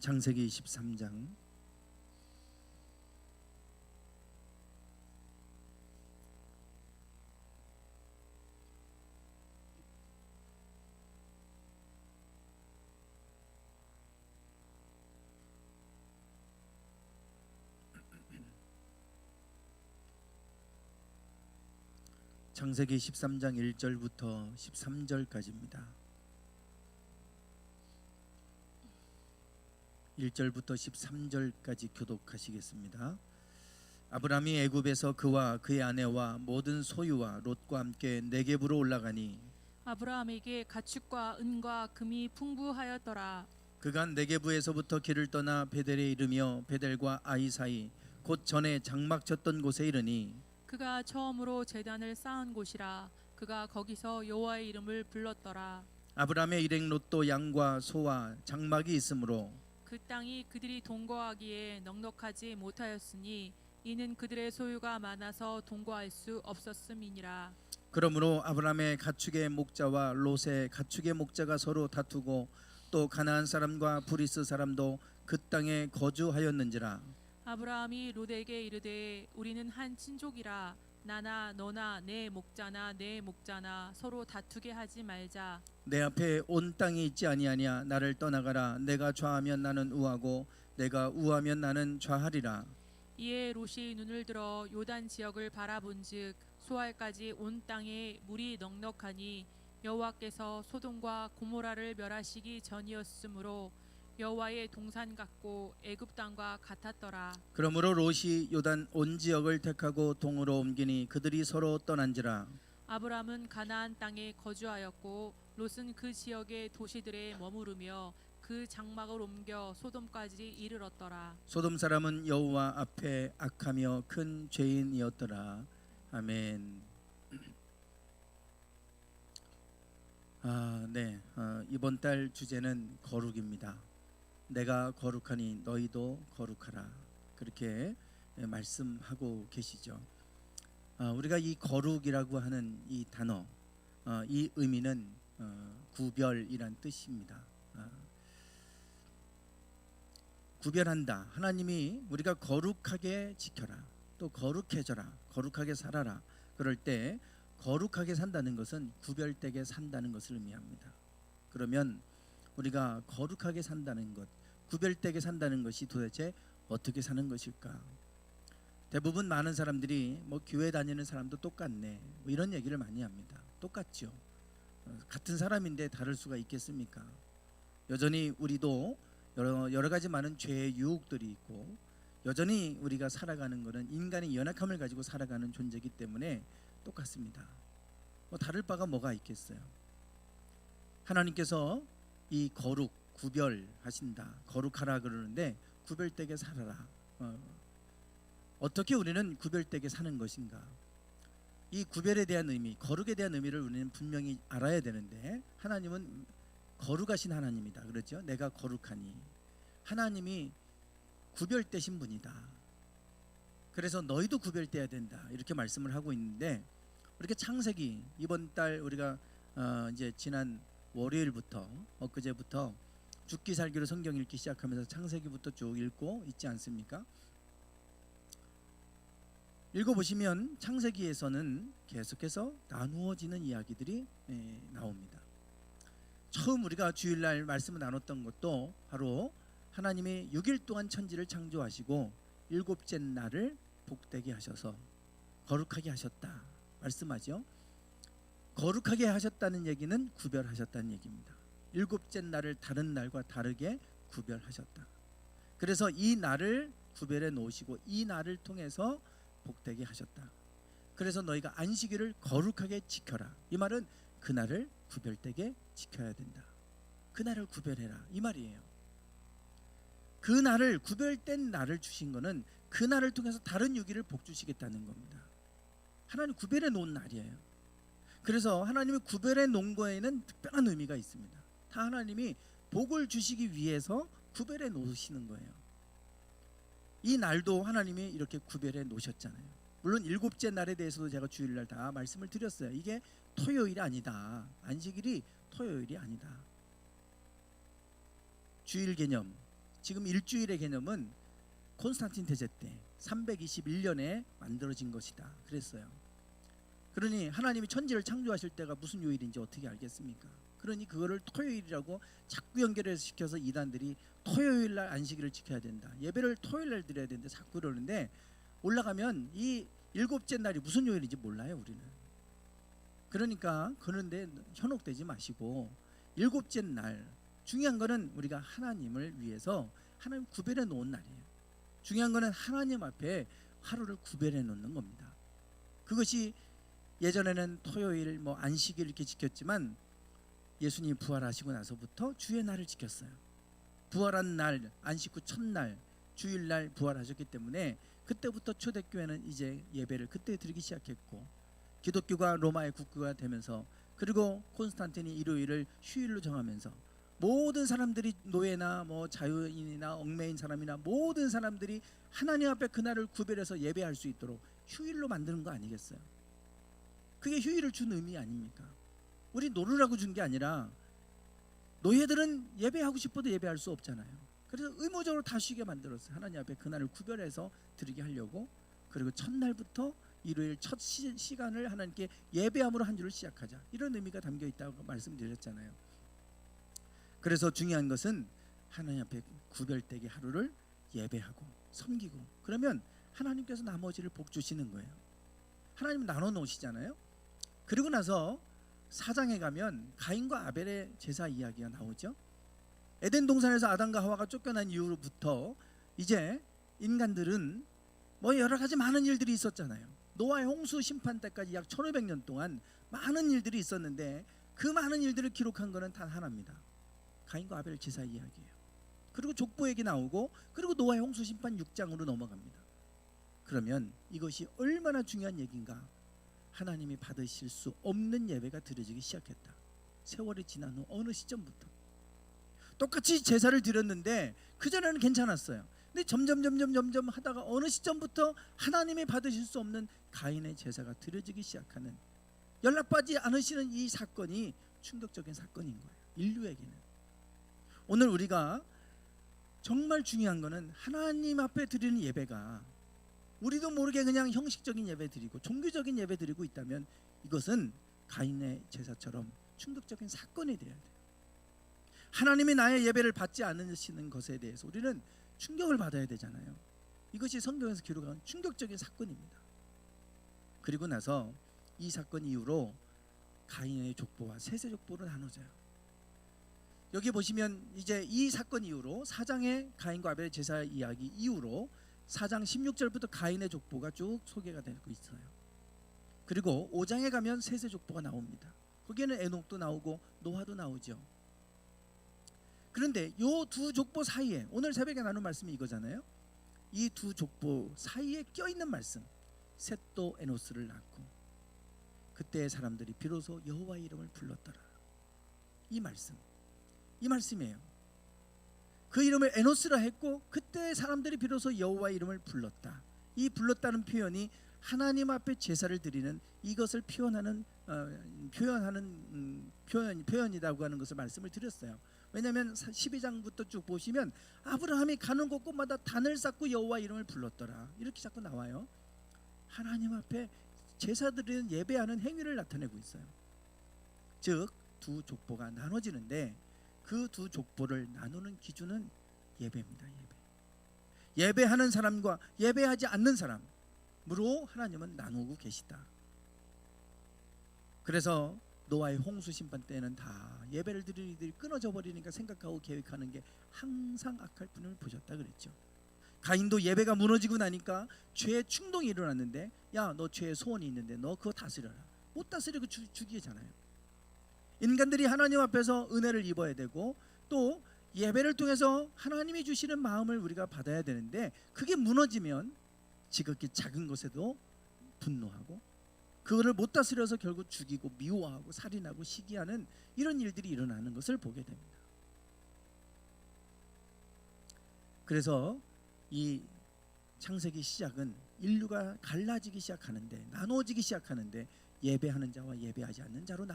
창세기 13장 창세기 13장 1절부터 13절까지입니다. 1절부터 13절까지 교독하시겠습니다. 아브라함이 애굽에서 그와 그의 아내와 모든 소유와 롯과 함께 네겝으로 올라가니 아브라함에게 가축과 은과 금이 풍부하였더라. 그가 네겝에서부터 길을 떠나 베델에 이르며 베델과 아이 사이 곧 전에 장막 쳤던 곳에 이르니 그가 처음으로 제단을 쌓은 곳이라. 그가 거기서 여호와의 이름을 불렀더라. 아브라함의 일행 롯도 양과 소와 장막이 있으므로 그 땅이 그들이 동거하기에 넉넉하지 못하였으니 이는 그들의 소유가 많아서 동거할 수 없었음이니라. 그러므로 아브라함의 가축의 목자와 롯의 가축의 목자가 서로 다투고 또 가나안 사람과 브리스 사람도 그 땅에 거주하였는지라. 아브라함이 롯에게 이르되 우리는 한 친족이라. 나나 너나 내 목자나 내 목자나 서로 다투게 하지 말자. 내 앞에 온 땅이 있지 아니하냐. 나를 떠나가라. 내가 좌하면 나는 우하고 내가 우하면 나는 좌하리라. 이에 롯이 눈을 들어 요단 지역을 바라본즉 소알까지 온 땅에 물이 넉넉하니 여호와께서 소돔과 고모라를 멸하시기 전이었으므로 여호와의 동산 같고 애굽 땅과 같았더라. 그러므로 롯이 요단 온 지역을 택하고 동으로 옮기니 그들이 서로 떠난지라. 아브람은 가나안 땅에 거주하였고 롯은 그 지역의 도시들에 머무르며 그 장막을 옮겨 소돔까지 이르렀더라. 소돔 사람은 여호와 앞에 악하며 큰 죄인이었더라. 아멘. 이번 달 주제는 거룩입니다. 내가 거룩하니 너희도 거룩하라. 그렇게 말씀하고 계시죠. 우리가 이 거룩이라고 하는 이 단어, 이 의미는 구별이란 뜻입니다. 구별한다. 하나님이 우리가 거룩하게 지켜라, 또 거룩해져라, 거룩하게 살아라. 그럴 때 거룩하게 산다는 것은 구별되게 산다는 것을 의미합니다. 그러면 우리가 거룩하게 산다는 것, 구별되게 산다는 것이 도대체 어떻게 사는 것일까? 대부분 많은 사람들이 교회 다니는 사람도 똑같네, 이런 얘기를 많이 합니다. 똑같죠. 같은 사람인데 다를 수가 있겠습니까? 여전히 우리도 여러 가지 많은 죄의 유혹들이 있고, 여전히 우리가 살아가는 것은 인간의 연약함을 가지고 살아가는 존재이기 때문에 똑같습니다. 다를 바가 뭐가 있겠어요? 하나님께서 이 거룩, 구별하신다, 거룩하라 그러는데 구별되게 살아라. 어떻게 우리는 구별되게 사는 것인가? 이 구별에 대한 의미, 거룩에 대한 의미를 우리는 분명히 알아야 되는데, 하나님은 거룩하신 하나님이다, 그렇죠? 내가 거룩하니. 하나님이 구별되신 분이다. 그래서 너희도 구별돼야 된다, 이렇게 말씀을 하고 있는데, 이렇게 창세기 이번 달 우리가 이제 지난 월요일부터 엊그제부터 죽기 살기로 성경 읽기 시작하면서 창세기부터 쭉 읽고 있지 않습니까? 읽어보시면 창세기에서는 계속해서 나누어지는 이야기들이 나옵니다. 처음 우리가 주일날 말씀을 나눴던 것도 바로 하나님이 6일 동안 천지를 창조하시고 일곱째 날을 복되게 하셔서 거룩하게 하셨다 말씀하죠. 거룩하게 하셨다는 얘기는 구별하셨다는 얘기입니다. 일곱째 날을 다른 날과 다르게 구별하셨다. 그래서 이 날을 구별해 놓으시고 이 날을 통해서 복되게 하셨다. 그래서 너희가 안식일을 거룩하게 지켜라. 이 말은 그 날을 구별되게 지켜야 된다. 그 날을 구별해라, 이 말이에요. 그 날을, 구별된 날을 주신 것은 그 날을 통해서 다른 6일을 복 주시겠다는 겁니다. 하나님 구별해 놓은 날이에요. 그래서 하나님이 구별해 놓은 거에는 특별한 의미가 있습니다. 다 하나님이 복을 주시기 위해서 구별해 놓으시는 거예요. 이 날도 하나님이 이렇게 구별해 놓으셨잖아요. 물론 일곱째 날에 대해서도 제가 주일날 다 말씀을 드렸어요. 이게 토요일이 아니다. 안식일이 토요일이 아니다. 주일 개념, 지금 일주일의 개념은 콘스탄틴 대제 때 321년에 만들어진 것이다 그랬어요. 그러니 하나님이 천지를 창조하실 때가 무슨 요일인지 어떻게 알겠습니까? 그러니 그거를 토요일이라고 자꾸 연결해서 시켜서 이단들이 토요일 날 안식일을 지켜야 된다, 예배를 토요일 날 드려야 된다 자꾸 그러는데, 올라가면 이 일곱째 날이 무슨 요일인지 몰라요 우리는. 그러니까 그런데 현혹되지 마시고, 일곱째 날 중요한 거는 우리가 하나님을 위해서 하나님 구별해 놓은 날이에요. 중요한 거는 하나님 앞에 하루를 구별해 놓는 겁니다. 그것이 예전에는 토요일 뭐 안식일 이렇게 지켰지만 예수님이 부활하시고 나서부터 주의 날을 지켰어요. 부활한 날, 안식 후 첫날 주일날 부활하셨기 때문에 그때부터 초대교회는 이제 예배를 그때 드리기 시작했고, 기독교가 로마의 국교가 되면서, 그리고 콘스탄틴이 일요일을 휴일로 정하면서 모든 사람들이, 노예나 뭐 자유인이나 얽매인 사람이나 모든 사람들이 하나님 앞에 그날을 구별해서 예배할 수 있도록 휴일로 만드는 거 아니겠어요? 그게 휴일을 준 의미 아닙니까? 우리 노르라고 준 게 아니라, 노예들은 예배하고 싶어도 예배할 수 없잖아요. 그래서 의무적으로 다 쉬게 만들었어요. 하나님 앞에 그날을 구별해서 드리게 하려고. 그리고 첫날부터 일요일 첫 시간을 하나님께 예배함으로 한 주를 시작하자, 이런 의미가 담겨 있다고 말씀드렸잖아요. 그래서 중요한 것은 하나님 앞에 구별되게 하루를 예배하고 섬기고, 그러면 하나님께서 나머지를 복 주시는 거예요. 하나님은 나눠 놓으시잖아요. 그리고 나서 4장에 가면 가인과 아벨의 제사 이야기가 나오죠. 에덴 동산에서 아담과 하와가 쫓겨난 이후부터 이제 인간들은 뭐 여러 가지 많은 일들이 있었잖아요. 노아의 홍수 심판 때까지 약 1500년 동안 많은 일들이 있었는데, 그 많은 일들을 기록한 것은 단 하나입니다. 가인과 아벨 제사 이야기예요. 그리고 족보 얘기 나오고, 그리고 노아의 홍수 심판 6장으로 넘어갑니다. 그러면 이것이 얼마나 중요한 얘기인가. 하나님이 받으실 수 없는 예배가 드려지기 시작했다. 세월이 지난 후 어느 시점부터. 똑같이 제사를 드렸는데 그전에는 괜찮았어요. 근데 점점 하다가 어느 시점부터 하나님이 받으실 수 없는 가인의 제사가 드려지기 시작하는, 연락받지 않으시는 이 사건이 충격적인 사건인 거예요, 인류에게는. 오늘 우리가 정말 중요한 거는 하나님 앞에 드리는 예배가 우리도 모르게 그냥 형식적인 예배 드리고 종교적인 예배 드리고 있다면, 이것은 가인의 제사처럼 충격적인 사건이 되어야 돼요. 하나님이 나의 예배를 받지 않으시는 것에 대해서 우리는 충격을 받아야 되잖아요. 이것이 성경에서 기록한 충격적인 사건입니다. 그리고 나서 이 사건 이후로 가인의 족보와 셋의 족보로 나눠져요. 여기 보시면 이제 이 사건 이후로 4장의 가인과 아벨의 제사 이야기 이후로 4장 16절부터 가인의 족보가 쭉 소개가 되고 있어요. 그리고 5장에 가면 셋의 족보가 나옵니다. 거기에는 에녹도 나오고 노아도 나오죠. 그런데 이 두 족보 사이에, 오늘 새벽에 나눈 말씀이 이거잖아요. 이 두 족보 사이에 껴있는 말씀, 셋도 에노스를 낳고 그때 사람들이 비로소 여호와의 이름을 불렀더라. 이 말씀이에요. 그 이름을 에노스라 했고 그때 사람들이 비로소 여호와의 이름을 불렀다. 이 불렀다는 표현이 하나님 앞에 제사를 드리는 이것을 표현이라고 하는 것을 말씀을 드렸어요. 왜냐하면 12장부터 쭉 보시면 아브라함이 가는 곳곳마다 단을 쌓고 여호와 이름을 불렀더라, 이렇게 자꾸 나와요. 하나님 앞에 제사 드리는 예배하는 행위를 나타내고 있어요. 즉 두 족보가 나눠지는데, 그 두 족보를 나누는 기준은 예배입니다. 예배하는 사람과 예배하지 않는 사람으로 하나님은 나누고 계시다. 그래서 노아의 홍수 심판 때는 다 예배를 드리는 이들이 끊어져 버리니까 생각하고 계획하는 게 항상 악할 뿐을 보셨다 그랬죠. 가인도 예배가 무너지고 나니까 죄의 충동이 일어났는데, 야 너 죄의 소원이 있는데 너 그거 다스려라. 못 다스리고 죽이잖아요. 인간들이 하나님 앞에서 은혜를 입어야 되고, 또 예배를 통해서 하나님이 주시는 마음을 우리가 받아야 되는데, 그게 무너지면 지극히 작은 것에도 분노하고, 그거를 못 다스려서 결국 죽이고 미워하고 살인하고 시기하는 이런 일들이 일어나는 것을 보게 됩니다. 그래서 이 창세기 시작은 인류가 갈라지기 시작하는데, 나눠지기 시작하는데, 예배하는 자와 예배하지 않는 자로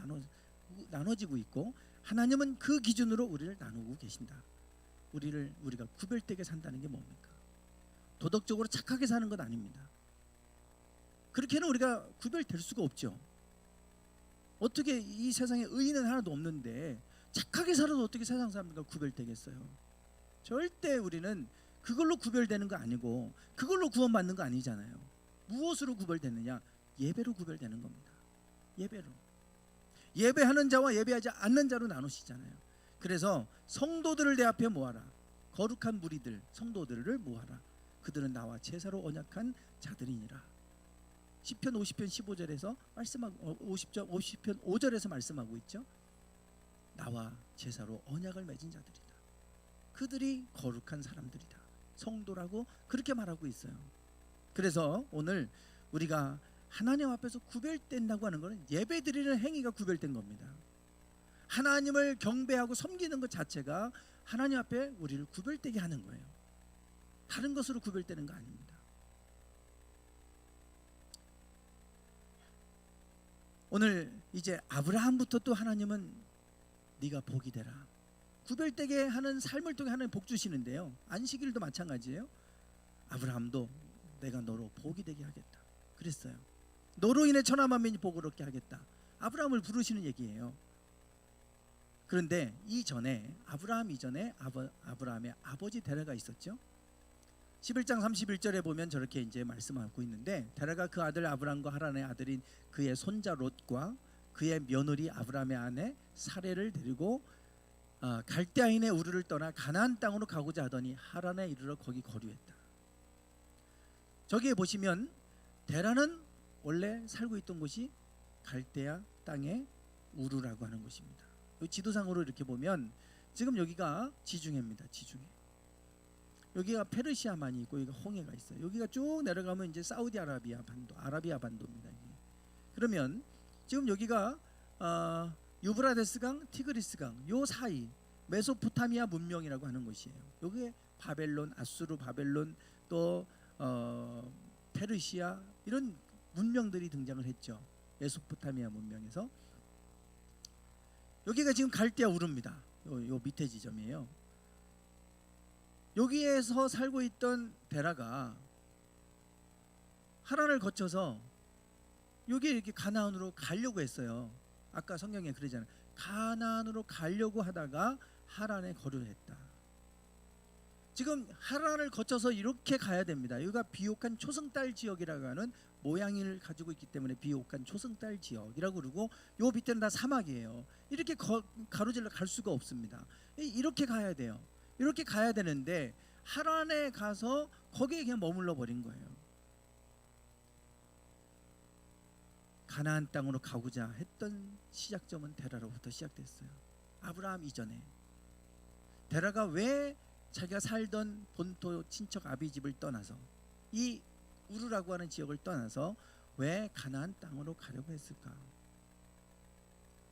나눠지고 있고, 하나님은 그 기준으로 우리를 나누고 계신다. 우리가 구별되게 산다는 게 뭡니까? 도덕적으로 착하게 사는 건 아닙니다. 그렇게는 우리가 구별될 수가 없죠. 어떻게 이 세상에 의인은 하나도 없는데 착하게 살아도 어떻게 세상 사람들과 구별되겠어요? 절대 우리는 그걸로 구별되는 거 아니고 그걸로 구원받는 거 아니잖아요. 무엇으로 구별되느냐? 예배로 구별되는 겁니다. 예배로. 예배하는 자와 예배하지 않는 자로 나누시잖아요. 그래서 성도들을 내 앞에 모아라. 거룩한 무리들, 성도들을 모아라. 그들은 나와 제사로 언약한 자들이니라. 시편 50편 15절에서 말씀하고 50편 5절에서 말씀하고 있죠. 나와 제사로 언약을 맺은 자들이다. 그들이 거룩한 사람들이다. 성도라고 그렇게 말하고 있어요. 그래서 오늘 우리가 하나님 앞에서 구별된다고 하는 것은 예배드리는 행위가 구별된 겁니다. 하나님을 경배하고 섬기는 것 자체가 하나님 앞에 우리를 구별되게 하는 거예요. 다른 것으로 구별되는 거 아닙니다. 오늘 이제 아브라함부터 또 하나님은 네가 복이 되라. 구별되게 하는 삶을 통해 하나님 복 주시는데요. 안식일도 마찬가지예요. 아브라함도 내가 너로 복이 되게 하겠다 그랬어요. 너로 인해 천하 만민이 복을 얻게 하겠다. 아브라함을 부르시는 얘기예요. 그런데 이전에 아브라함 이전에 아브라함의 아버지 데라가 있었죠. 11장 31절에 보면 저렇게 이제 말씀하고 있는데, 데라가 그 아들 아브라함과 하란의 아들인 그의 손자 롯과 그의 며느리 아브라함의 아내 사레를 데리고 갈대아인의 우르를 떠나 가나안 땅으로 가고자 하더니 하란에 이르러 거기 거류했다. 저기에 보시면 데라는 원래 살고 있던 곳이 갈대아 땅의 우르라고 하는 곳입니다. 지도상으로 이렇게 보면 지금 여기가 지중해입니다. 지중해. 여기가 페르시아만이 있고 여기가 홍해가 있어요. 여기가 쭉 내려가면 이제 사우디아라비아 반도, 아라비아 반도입니다. 이게. 그러면 지금 여기가 유브라데스강, 티그리스강 요 사이 메소포타미아 문명이라고 하는 곳이에요. 여기에 바벨론, 아수르 바벨론 또 페르시아 이런 문명들이 등장을 했죠. 메소포타미아 문명에서. 여기가 지금 갈대아 우르입니다. 요 밑에 지점이에요. 여기에서 살고 있던 데라가 하란을 거쳐서 여기 이렇게 가나안으로 가려고 했어요. 아까 성경에 그러잖아요. 가나안으로 가려고 하다가 하란에 거류했다. 지금 하란을 거쳐서 이렇게 가야 됩니다. 여기가 비옥한 초승달 지역이라고 하는 모양을 가지고 있기 때문에 비옥한 초승달 지역이라고 그러고, 요 밑에는 다 사막이에요. 이렇게 가로질러 갈 수가 없습니다. 이렇게 가야 돼요. 이렇게 가야 되는데 하란에 가서 거기에 그냥 머물러 버린 거예요. 가나안 땅으로 가고자 했던 시작점은 데라로부터 시작됐어요. 아브라함 이전에 데라가 왜 자기가 살던 본토 친척 아비집을 떠나서 이 우르라고 하는 지역을 떠나서 왜 가나안 땅으로 가려고 했을까?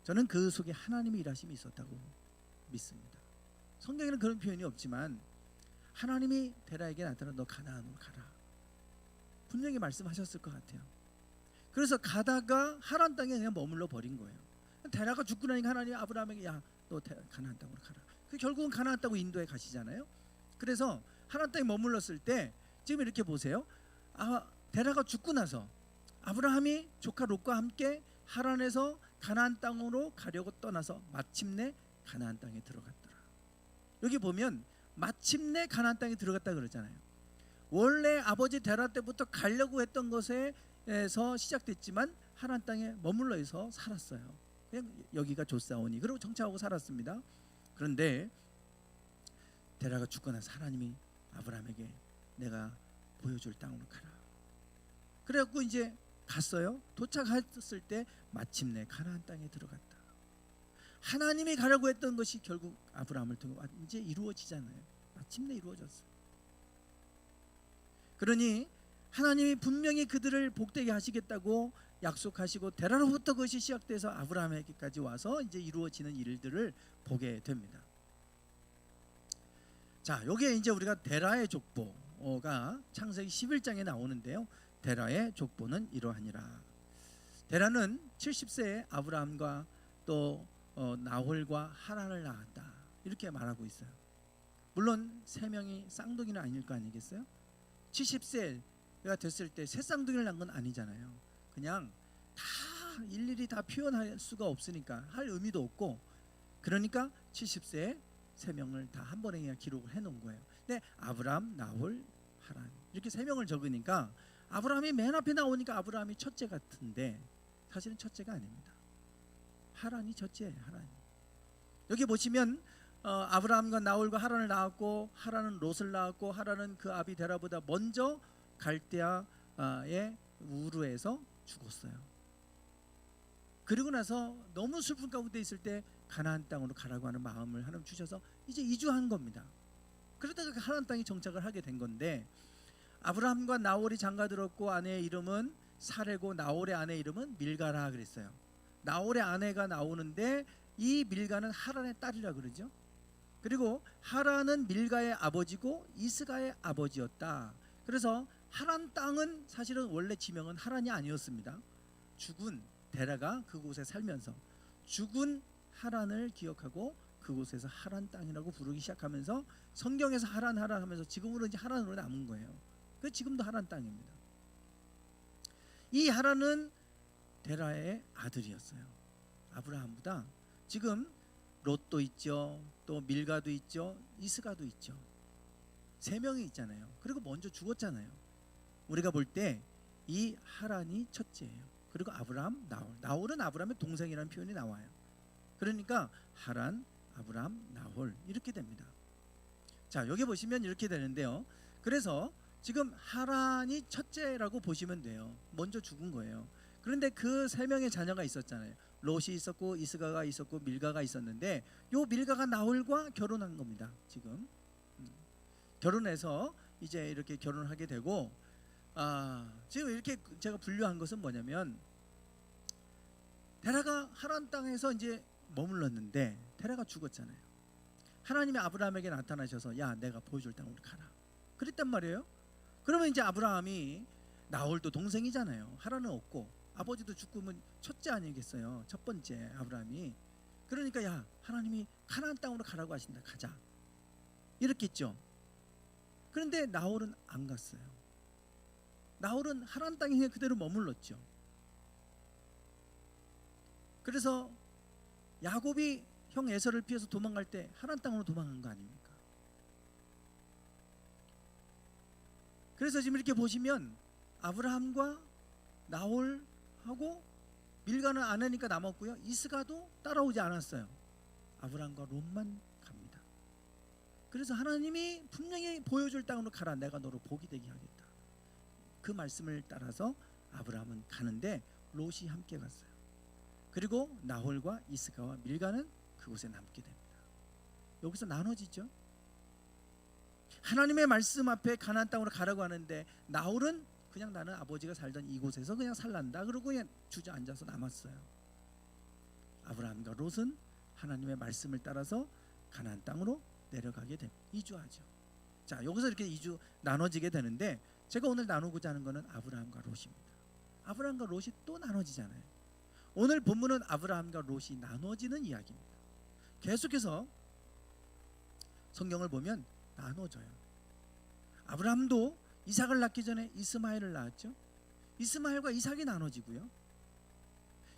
저는 그 속에 하나님의 일하심이 있었다고 믿습니다. 성경에는 그런 표현이 없지만 하나님이 데라에게 나타나 너 가나안으로 가라 분명히 말씀하셨을 것 같아요. 그래서 가다가 하란 땅에 그냥 머물러 버린 거예요. 데라가 죽고 나니까 하나님이 아브라함에게 야 너 가나안 땅으로 가라. 결국은 가나안 땅으로 인도에 가시잖아요. 그래서 하란 땅에 머물렀을 때 지금 이렇게 보세요. 데라가 죽고 나서 아브라함이 조카 롯과 함께 하란에서 가나안 땅으로 가려고 떠나서 마침내 가나안 땅에 들어갔더라. 여기 보면 마침내 가나안 땅에 들어갔다 그러잖아요. 원래 아버지 데라 때부터 가려고 했던 것에서 시작됐지만 하란 땅에 머물러 있어 살았어요. 그냥 여기가 좋사오니 그리고 정착하고 살았습니다. 그런데 데라가 죽고 나서 하나님이 아브라함에게 내가 보여줄 땅으로 가라. 그래갖고 이제 갔어요. 도착했을 때 마침내 가나안 땅에 들어갔다. 하나님이 가려고 했던 것이 결국 아브라함을 통해 이제 이루어지잖아요. 마침내 이루어졌어요. 그러니 하나님이 분명히 그들을 복되게 하시겠다고 약속하시고 데라로부터 그것이 시작돼서 아브라함에게까지 와서 이제 이루어지는 일들을 보게 됩니다. 자, 여기에 이제 우리가 데라의 족보가 창세기 11장에 나오는데요. 데라의 족보는 이러하니라. 데라는 70세에 아브라함과 또 나홀과 하란을 낳았다. 이렇게 말하고 있어요. 물론 세 명이 쌍둥이는 아닐 거 아니겠어요? 70세가 됐을 때 새 쌍둥이를 낳은 건 아니잖아요. 그냥 다 일일이 다 표현할 수가 없으니까 할 의미도 없고, 그러니까 70세에 세 명을 다 한 번에 그냥 기록을 해놓은 거예요. 근데 아브람, 나홀, 하란 이렇게 세 명을 적으니까 아브라함이 맨 앞에 나오니까 아브라함이 첫째 같은데 사실은 첫째가 아닙니다. 하란이 첫째예요. 하란이. 여기 보시면 아브라함과 나홀과 하란을 낳았고, 하란은 롯을 낳았고, 하란은 그 아비 데라보다 먼저 갈대아의 우르에서 죽었어요. 그리고 나서 너무 슬픈 가운데 있을 때 가나안 땅으로 가라고 하는 마음을 하나님 주셔서 이제 이주한 겁니다. 그러다가 그 하나안 땅에 정착을 하게 된 건데, 아브라함과 나홀이 장가들었고 아내의 이름은 사레고 나홀의 아내 이름은 밀가라 그랬어요. 나홀의 아내가 나오는데 이 밀가는 하란의 딸이라 그러죠. 그리고 하란은 밀가의 아버지고 이스가의 아버지였다. 그래서 하란 땅은 사실은 원래 지명은 하란이 아니었습니다. 죽은 데라가 그곳에 살면서 죽은 하란을 기억하고 그곳에서 하란 땅이라고 부르기 시작하면서 성경에서 하란 하면서 지금으로 이제 하란으로 남은 거예요. 그 지금도 하란 땅입니다. 이 하란은 데라의 아들이었어요. 아브라함보다. 지금 롯도 있죠, 또 밀가도 있죠, 이스가도 있죠. 세 명이 있잖아요. 그리고 먼저 죽었잖아요. 우리가 볼 때 이 하란이 첫째예요. 그리고 아브라함, 나홀은 아브라함의 동생이라는 표현이 나와요. 그러니까 하란, 아브라함, 나홀 이렇게 됩니다. 자, 여기 보시면 이렇게 되는데요. 그래서 지금 하란이 첫째라고 보시면 돼요. 먼저 죽은 거예요. 그런데 그 세 명의 자녀가 있었잖아요. 롯이 있었고 이스가가 있었고 밀가가 있었는데, 요 밀가가 나홀과 결혼한 겁니다. 지금 결혼해서 이제 이렇게 결혼하게 되고, 지금 이렇게 제가 분류한 것은 뭐냐면, 데라가 하란 땅에서 이제 머물렀는데 데라가 죽었잖아요. 하나님이 아브라함에게 나타나셔서 야, 내가 보여줄 땅으로 가라 그랬단 말이에요. 그러면 이제 아브라함이, 나홀도 동생이잖아요. 하란은 없고 아버지도 죽으면 첫째 아니겠어요. 첫 번째 아브라함이. 그러니까 야, 하나님이 가나안 땅으로 가라고 하신다, 가자 이렇게 했죠. 그런데 나홀은 안 갔어요. 나홀은 하란 땅에 그냥 그대로 머물렀죠. 그래서 야곱이 형 에서를 피해서 도망갈 때 하란 땅으로 도망간 거 아닙니까? 그래서 지금 이렇게 보시면 아브라함과 나홀하고 밀가는 아내니까 남았고요. 이스가도 따라오지 않았어요. 아브라함과 롯만 갑니다. 그래서 하나님이 분명히 보여줄 땅으로 가라, 내가 너로 복이 되게 하겠다. 그 말씀을 따라서 아브라함은 가는데 롯이 함께 갔어요. 그리고 나홀과 이스가와 밀가는 그곳에 남게 됩니다. 여기서 나눠지죠. 하나님의 말씀 앞에 가나안 땅으로 가라고 하는데 나홀은 그냥 나는 아버지가 살던 이곳에서 그냥 살란다 그러고 그냥 주저앉아서 남았어요. 아브라함과 롯은 하나님의 말씀을 따라서 가나안 땅으로 내려가게 됩니다. 이주하죠. 자, 여기서 이렇게 이주 나눠지게 되는데, 제가 오늘 나누고자 하는 것은 아브라함과 롯입니다. 아브라함과 롯이 또 나눠지잖아요. 오늘 본문은 아브라함과 롯이 나눠지는 이야기입니다. 계속해서 성경을 보면 나눠져요. 아브라함도 이삭을 낳기 전에 이스마엘을 낳았죠. 이스마엘과 이삭이 나눠지고요.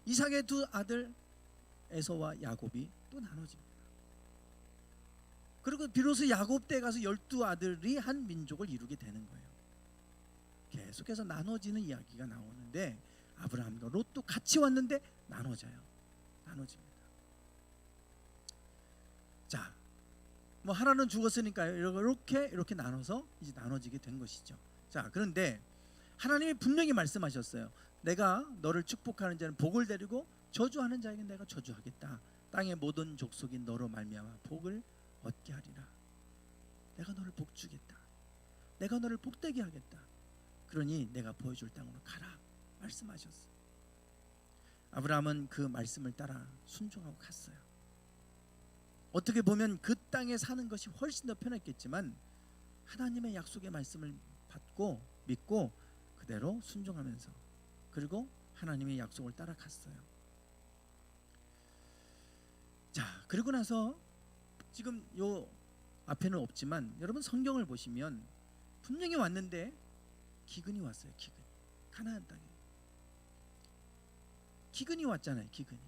이삭의 두 아들 에서와 야곱이 또 나눠집니다. 그리고 비로소 야곱 때 가서 12아들이 한 민족을 이루게 되는 거예요. 계속해서 나눠지는 이야기가 나오는데, 아브라함과 롯도 같이 왔는데 나눠져요. 나눠집니다. 자, 뭐 하나는 죽었으니까요. 이렇게 나눠서 이제 나눠지게 된 것이죠. 자, 그런데 하나님이 분명히 말씀하셨어요. 내가 너를 축복하는 자는 복을 데리고 저주하는 자에게 내가 저주하겠다. 땅의 모든 족속이 너로 말미암아 복을 얻게 하리라. 내가 너를 복주겠다. 내가 너를 복되게 하겠다. 그러니 내가 보여줄 땅으로 가라 말씀하셨어요. 아브라함은 그 말씀을 따라 순종하고 갔어요. 어떻게 보면 그 땅에 사는 것이 훨씬 더 편했겠지만 하나님의 약속의 말씀을 받고 믿고 그대로 순종하면서, 그리고 하나님의 약속을 따라갔어요. 자, 그리고 나서 지금 요 앞에는 없지만 여러분 성경을 보시면 분명히 왔는데 기근이 왔어요. 기근. 가나안 땅에 기근이 왔잖아요. 기근이.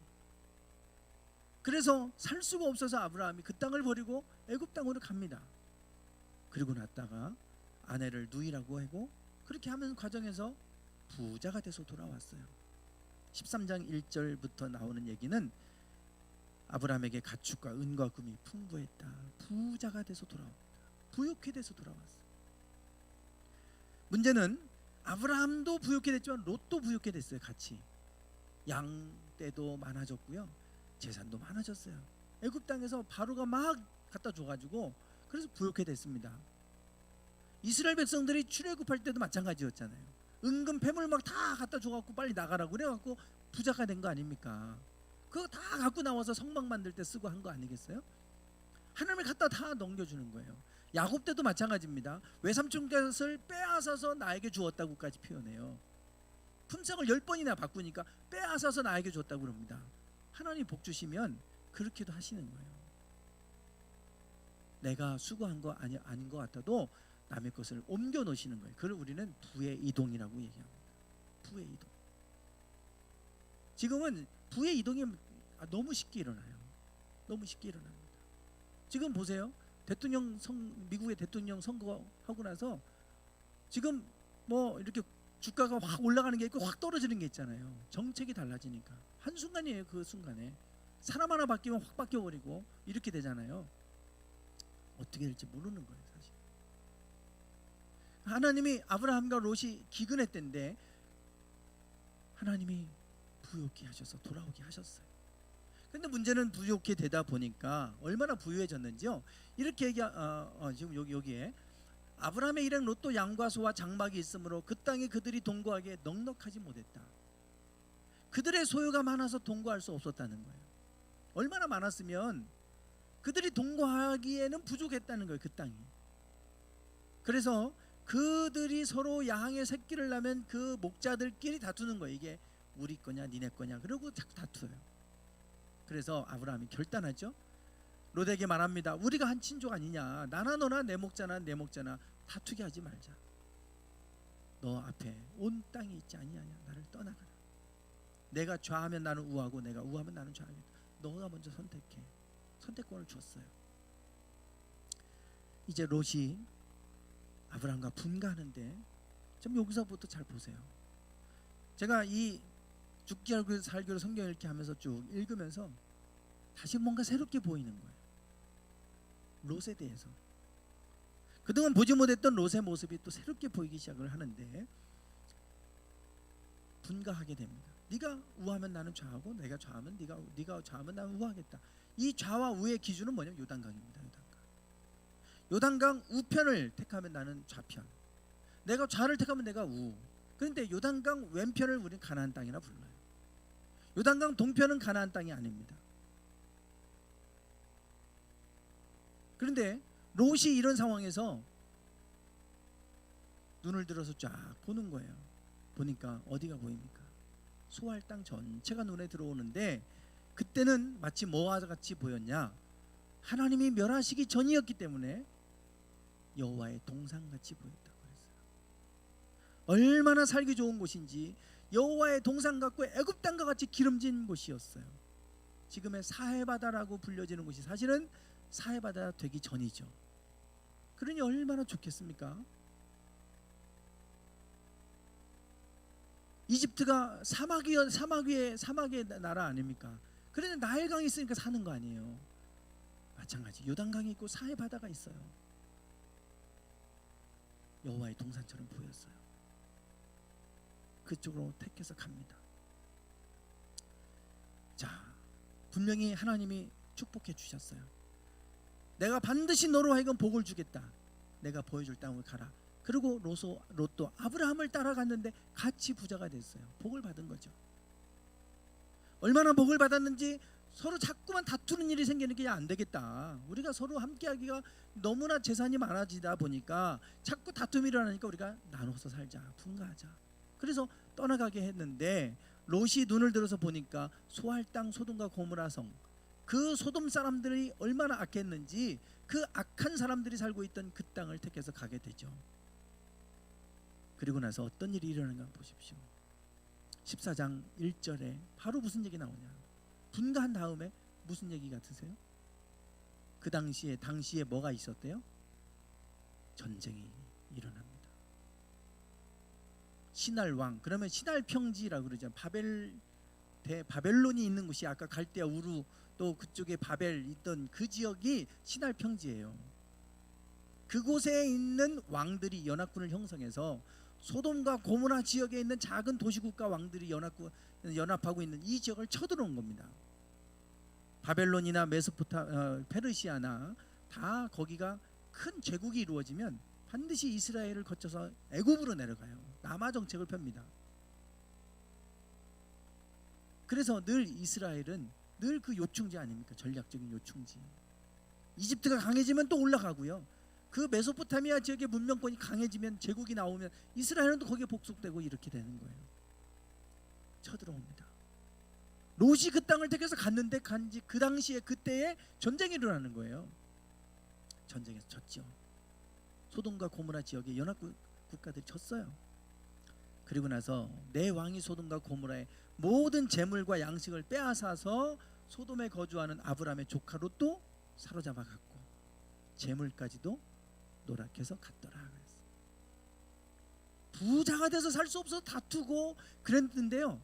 그래서 살 수가 없어서 아브라함이 그 땅을 버리고 애굽 땅으로 갑니다. 그리고 났다가 아내를 누이라고 하고 그렇게 하는 과정에서 부자가 돼서 돌아왔어요. 13장 1절부터 나오는 얘기는 아브라함에게 가축과 은과 금이 풍부했다. 부자가 돼서 돌아옵니다. 부유케 돼서 돌아왔어요. 문제는 아브라함도 부유케 됐지만 롯도 부유케 됐어요. 같이. 양떼도 많아졌고요. 재산도 많아졌어요. 애굽 땅에서 바로가 막 갖다 줘가지고 그래서 부유케 됐습니다. 이스라엘 백성들이 출애굽할 때도 마찬가지였잖아요. 은금 패물 막 다 갖다 줘갖고 빨리 나가라고 그래갖고 부자가 된 거 아닙니까? 그거 다 갖고 나와서 성막 만들 때 쓰고 한 거 아니겠어요? 하나님을 갖다 다 넘겨주는 거예요. 야곱 때도 마찬가지입니다. 외삼촌 것을 빼앗아서 나에게 주었다고까지 표현해요. 품삯을 10번이나 바꾸니까 빼앗아서 나에게 줬다고 그럽니다. 하나님 복 주시면 그렇게도 하시는 거예요. 내가 수고한 거 아닌 것 같아도 남의 것을 옮겨 놓으시는 거예요. 그걸 우리는 부의 이동이라고 얘기합니다. 부의 이동. 지금은 부의 이동이 너무 쉽게 일어나요. 너무 쉽게 일어납니다. 지금 보세요. 미국의 대통령 선거 하고 나서 지금 뭐 이렇게 주가가 확 올라가는 게 있고 확 떨어지는 게 있잖아요. 정책이 달라지니까 한순간이에요. 그 순간에 사람 하나 바뀌면 확 바뀌어버리고 이렇게 되잖아요. 어떻게 될지 모르는 거예요. 사실 하나님이 아브라함과 롯이 기근했던데 하나님이 부유케 하셔서 돌아오게 하셨어요. 근데 문제는 부유케 되다 보니까 얼마나 부유해졌는지요. 이렇게 지금 여기에 아브라함의 일행 롯도 양과 소와 장막이 있으므로 그 땅에 그들이 동거하기에 넉넉하지 못했다. 그들의 소유가 많아서 동거할 수 없었다는 거예요. 얼마나 많았으면 그들이 동거하기에는 부족했다는 거예요. 그 땅이. 그래서 그들이 서로 양의 새끼를 낳으면 그 목자들끼리 다투는 거예요. 이게 우리 거냐 니네 거냐 그러고 자꾸 다투어요. 그래서 아브라함이 결단하죠. 롯에게 말합니다. 우리가 한 친족 아니냐. 나나 너나 내 목자나 내 목자나 다투게 하지 말자. 너 앞에 온 땅이 있지 아니하냐. 나를 떠나가라. 내가 좌하면 나는 우하고 내가 우하면 나는 좌하겠다. 너가 먼저 선택해. 선택권을 줬어요. 이제 롯이 아브라함과 분가하는데 좀 여기서부터 잘 보세요. 제가 이 죽기 살기로 성경 읽기 하면서 쭉 읽으면서 다시 뭔가 새롭게 보이는 거예요. 롯에 대해서 그동안 보지 못했던 롯의 모습이 또 새롭게 보이기 시작을 하는데 분가하게 됩니다. 네가 우하면 나는 좌하고 내가 좌하면 네가 좌하면 나는 우하겠다. 이 좌와 우의 기준은 뭐냐면 요단강입니다. 요단강 우편을 택하면 나는 좌편, 내가 좌를 택하면 내가 우. 그런데 요단강 왼편을 우리는 가나안 땅이라 불러요. 요단강 동편은 가나안 땅이 아닙니다. 그런데 롯이 이런 상황에서 눈을 들어서 쫙 보는 거예요. 보니까 어디가 보입니까? 소할 땅 전체가 눈에 들어오는데 그때는 마치 뭐와 같이 보였냐? 하나님이 멸하시기 전이었기 때문에 여호와의 동산같이 보였다고 했어요. 얼마나 살기 좋은 곳인지 여호와의 동산 같고 애굽 땅과 같이 기름진 곳이었어요. 지금의 사해바다라고 불려지는 곳이 사실은 사해바다 되기 전이죠. 그러니 얼마나 좋겠습니까? 이집트가 사막의 나라 아닙니까? 그런데 나일강이 있으니까 사는 거 아니에요. 마찬가지 요단강이 있고 사해바다가 있어요. 여호와의 동산처럼 보였어요. 그쪽으로 택해서 갑니다. 자, 분명히 하나님이 축복해 주셨어요. 내가 반드시 너로 하여금 복을 주겠다. 내가 보여줄 땅을 가라. 그리고 롯도 아브라함을 따라갔는데 같이 부자가 됐어요. 복을 받은 거죠. 얼마나 복을 받았는지 서로 자꾸만 다투는 일이 생기는 게 안 되겠다. 우리가 서로 함께하기가 너무나 재산이 많아지다 보니까 자꾸 다툼이 일어나니까 우리가 나눠서 살자, 분가하자. 그래서 떠나가게 했는데 롯이 눈을 들어서 보니까 소할 땅 소돔과 고모라 성 그 소돔 사람들이 얼마나 악했는지 그 악한 사람들이 살고 있던 그 땅을 택해서 가게 되죠. 그리고 나서 어떤 일이 일어나는가 보십시오. 14장 1절에 바로 무슨 얘기 나오냐. 분가한 다음에 무슨 얘기 같으세요? 그 당시에 뭐가 있었대요? 전쟁이 일어납니다. 신할 왕, 그러면 신할 평지라고 그러죠. 바벨론이 있는 곳이 아까 갈대아 우루 또 그쪽에 바벨 있던 그 지역이 신할 평지예요. 그곳에 있는 왕들이 연합군을 형성해서 소돔과 고모라 지역에 있는 작은 도시국가 왕들이 연합하고 있는 이 지역을 쳐들어온 겁니다. 바벨론이나 페르시아나 다 거기가 큰 제국이 이루어지면 반드시 이스라엘을 거쳐서 애굽으로 내려가요. 남하 정책을 펴니다. 그래서 늘 이스라엘은 늘 그 요충지 아닙니까? 전략적인 요충지. 이집트가 강해지면 또 올라가고요. 그 메소포타미아 지역의 문명권이 강해지면 제국이 나오면 이스라엘은 또 거기에 복속되고 이렇게 되는 거예요. 쳐들어옵니다. 롯이 그 땅을 택해서 갔는데 간지 그 당시에 그때에 전쟁이 일어나는 거예요. 전쟁에서 졌죠. 소돔과 고모라 지역의 연합 국가들이 졌어요. 그리고 나서 내 왕이 소돔과 고모라의 모든 재물과 양식을 빼앗아서 소돔에 거주하는 아브라함의 조카 롯도 사로잡아 갔고 재물까지도 노락해서 갔더라. 부자가 돼서 살 수 없어서 다투고 그랬는데요.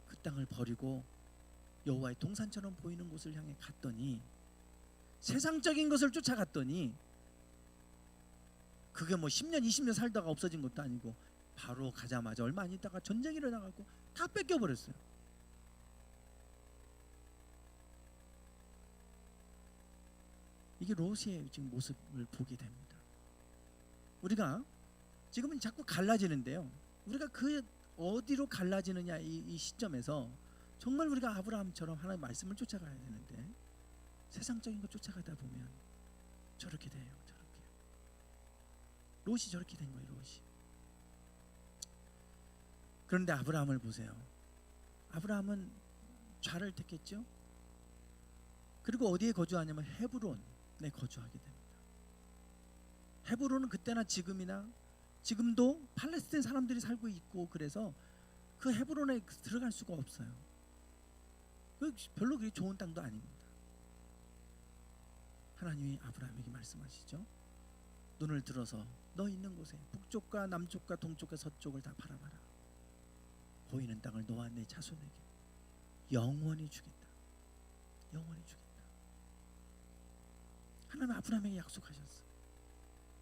그 땅을 버리고 여호와의 동산처럼 보이는 곳을 향해 갔더니 세상적인 것을 쫓아갔더니 그게 뭐 10년 20년 살다가 없어진 것도 아니고 바로 가자마자 얼마 안 있다가 전쟁이 일어나고 다 뺏겨버렸어요. 이게 롯의 지금 모습을 보게 됩니다. 우리가 지금은 자꾸 갈라지는데요. 우리가 그 어디로 갈라지느냐 이 시점에서 정말 우리가 아브라함처럼 하나님의 말씀을 쫓아가야 되는데 세상적인 것 쫓아가다 보면 저렇게 돼요. 저렇게. 롯이 저렇게 된 거예요. 롯이. 그런데 아브라함을 보세요. 아브라함은 좌를 택했죠. 그리고 어디에 거주하냐면 헤브론에 거주하게 됩니다. 헤브론은 그때나 지금이나 지금도 팔레스타인 사람들이 살고 있고 그래서 그 헤브론에 들어갈 수가 없어요. 별로 그렇게 좋은 땅도 아닙니다. 하나님이 아브라함에게 말씀하시죠. 눈을 들어서 너 있는 곳에 북쪽과 남쪽과 동쪽과 서쪽을 다 바라봐라. 보이는 땅을 너와 내 자손에게 영원히 주겠다. 영원히 주겠다. 하나님 아브라함에게 약속하셨어요.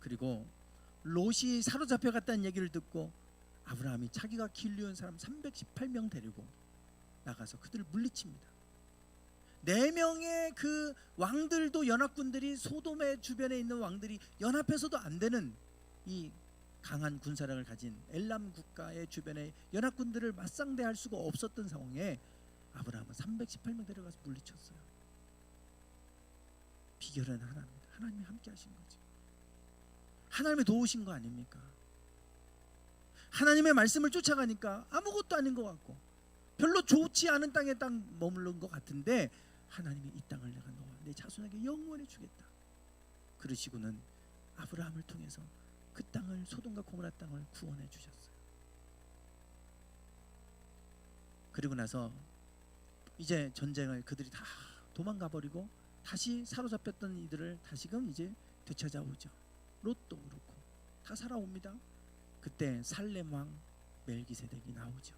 그리고 롯이 사로잡혀 갔다는 얘기를 듣고 아브라함이 자기가 길리온 사람 318명 데리고 나가서 그들을 물리칩니다. 4명의 그 왕들도 연합군들이 소돔의 주변에 있는 왕들이 연합해서도 안 되는 이 강한 군사력을 가진 엘람 국가의 주변에 연합군들을 맞상대할 수가 없었던 상황에 아브라함은 318명 데려가서 물리쳤어요. 비결은 하나입니다. 하나님이 함께 하신 거죠. 하나님이 도우신 거 아닙니까? 하나님의 말씀을 쫓아가니까 아무것도 아닌 것 같고 별로 좋지 않은 땅에 딱 머무른 것 같은데 하나님이 이 땅을 내가 너와 내 자손에게 영원히 주겠다. 그러시고는 아브라함을 통해서 그 땅을 소돔과 고모라 땅을 구원해 주셨어요. 그리고 나서 이제 전쟁을 그들이 다 도망가 버리고 다시 사로잡혔던 이들을 다시금 이제 되찾아오죠. 롯도 그렇고 다 살아옵니다. 그때 살렘 왕 멜기세덱이 나오죠.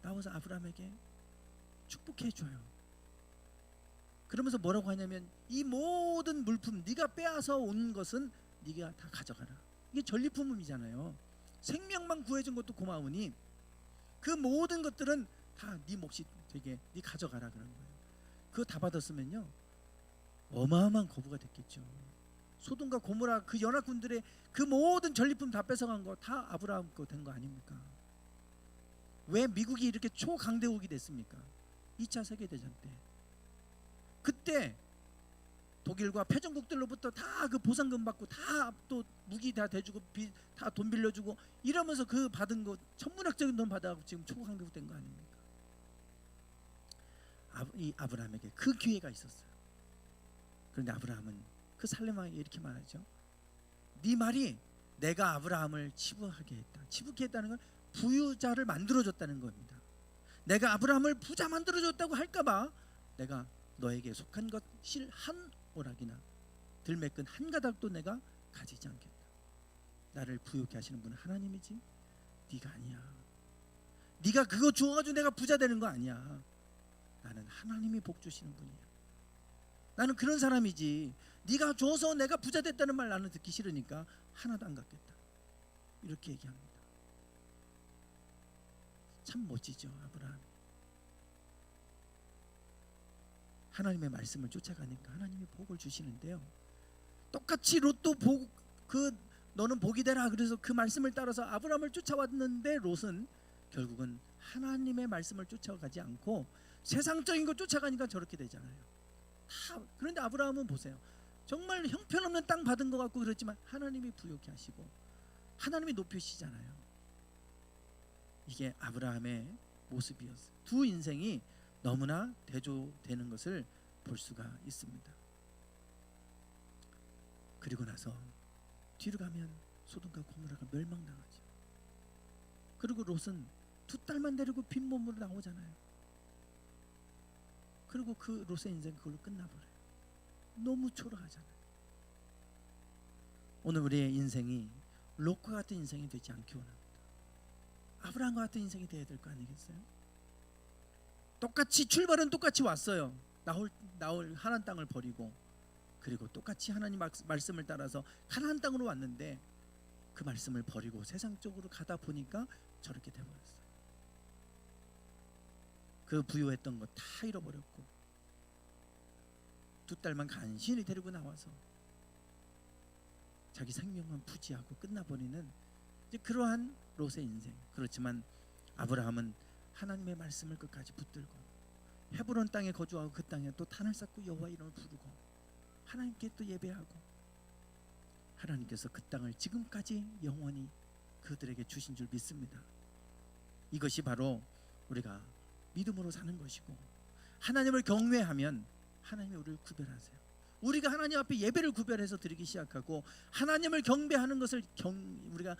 나와서 아브라함에게 축복해 줘요. 그러면서 뭐라고 하냐면 이 모든 물품 네가 빼앗아 온 것은 네가 다 가져가라. 이게 전리품이잖아요. 생명만 구해준 것도 고마우니 그 모든 것들은 다 네 몫이 되게 네 가져가라 그런 거예요. 그거 다 받았으면요 어마어마한 거부가 됐겠죠. 소돔과 고모라 그 연합군들의 그 모든 전리품 다 뺏어간 거 다 아브라함 거 된 거 아닙니까? 왜 미국이 이렇게 초강대국이 됐습니까? 2차 세계대전 때. 그때 독일과 패전국들로부터 다 그 보상금 받고 다 또 무기 다 대주고 다 돈 빌려주고 이러면서 그 받은 거 천문학적인 돈 받아서 지금 초강대국 된 거 아닙니까? 이 아브라함에게 그 기회가 있었어요. 그런데 아브라함은 그 살렘왕에게 이렇게 말하죠. 네 말이 내가 아브라함을 치부하게 했다. 치부케 했다는 건 부유자를 만들어줬다는 겁니다. 내가 아브라함을 부자 만들어줬다고 할까봐 내가 너에게 속한 것 실 한 오락이나 들매끈 한 가닥도 내가 가지지 않겠다. 나를 부유케 하시는 분은 하나님이지 네가 아니야. 네가 그거 주어가지고 내가 부자 되는 거 아니야. 나는 하나님이 복 주시는 분이야. 나는 그런 사람이지 네가 줘서 내가 부자 됐다는 말 나는 듣기 싫으니까 하나도 안 갖겠다. 이렇게 얘기합니다. 참 멋지죠, 아브라함. 하나님의 말씀을 쫓아가니까 하나님이 복을 주시는데요. 똑같이 롯도 너는 복이 되라 그래서 그 말씀을 따라서 아브라함을 쫓아왔는데 롯은 결국은 하나님의 말씀을 쫓아가지 않고 세상적인 거 쫓아가니까 저렇게 되잖아요. 그런데 아브라함은 보세요. 정말 형편없는 땅 받은 것 같고 그렇지만 하나님이 부요케 하시고 하나님이 높이시잖아요. 이게 아브라함의 모습이었어요. 두 인생이 너무나 대조되는 것을 볼 수가 있습니다. 그리고 나서 뒤로 가면 소돔과 고모라가 멸망당하죠. 그리고 롯은 두 딸만 데리고 빈몸으로 나오잖아요. 그리고 그 롯의 인생 그걸로 끝나버려요. 너무 초라하잖아요. 오늘 우리의 인생이 롯과 같은 인생이 되지 않기 원합니다. 아브라함과 같은 인생이 되어야 될 거 아니겠어요? 똑같이 출발은 똑같이 왔어요. 나올 하나님 땅을 버리고 그리고 똑같이 하나님 말씀을 따라서 가나안 땅으로 왔는데 그 말씀을 버리고 세상 쪽으로 가다 보니까 저렇게 돼버렸어요. 그 부유했던 거 다 잃어버렸고 두 딸만 간신히 데리고 나와서 자기 생명만 부지하고 끝나버리는 이제 그러한 롯의 인생. 그렇지만 아브라함은 하나님의 말씀을 끝까지 붙들고 헤브론 땅에 거주하고 그 땅에 또 단을 쌓고 여호와 이름을 부르고 하나님께 또 예배하고 하나님께서 그 땅을 지금까지 영원히 그들에게 주신 줄 믿습니다. 이것이 바로 우리가 믿음으로 사는 것이고 하나님을 경외하면 하나님이 우리를 구별하세요. 우리가 하나님 앞에 예배를 구별해서 드리기 시작하고 하나님을 경배하는 것을 우리가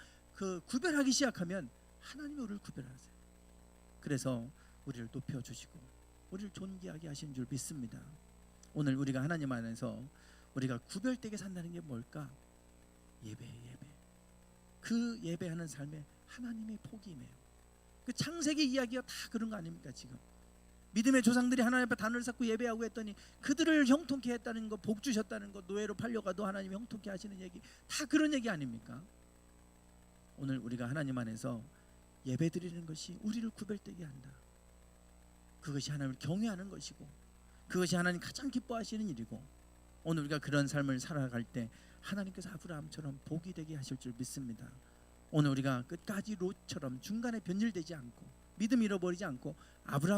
구별하기 시작하면 하나님이 우리를 구별하세요. 그래서 우리를 높여주시고 우리를 존귀하게 하신 줄 믿습니다. 오늘 우리가 하나님 안에서 우리가 구별되게 산다는 게 뭘까? 예배. 그 예배하는 삶에 하나님의 복이 임해요. 그 창세기 이야기가 다 그런 거 아닙니까? 지금 믿음의 조상들이 하나님 앞에 단을 쌓고 예배하고 했더니 그들을 형통케 했다는 거, 복 주셨다는 거, 노예로 팔려가도 하나님이 형통케 하시는 얘기, 다 그런 얘기 아닙니까? 오늘 우리가 하나님 안에서 예배 드리는 것이 우리를 구별되게 한다. 그것이 하나님을 경외하는 것이고 그것이 하나님 가장 기뻐하시는 일이고 오늘 우리가 그런 삶을 살아갈 때 하나님께서 아브라함처럼 복이 되게 하실 줄 믿습니다. 오늘 우리가 끝까지 롯처럼 중간에 변질되지 않고 믿음 잃어버리지 않고 아브라함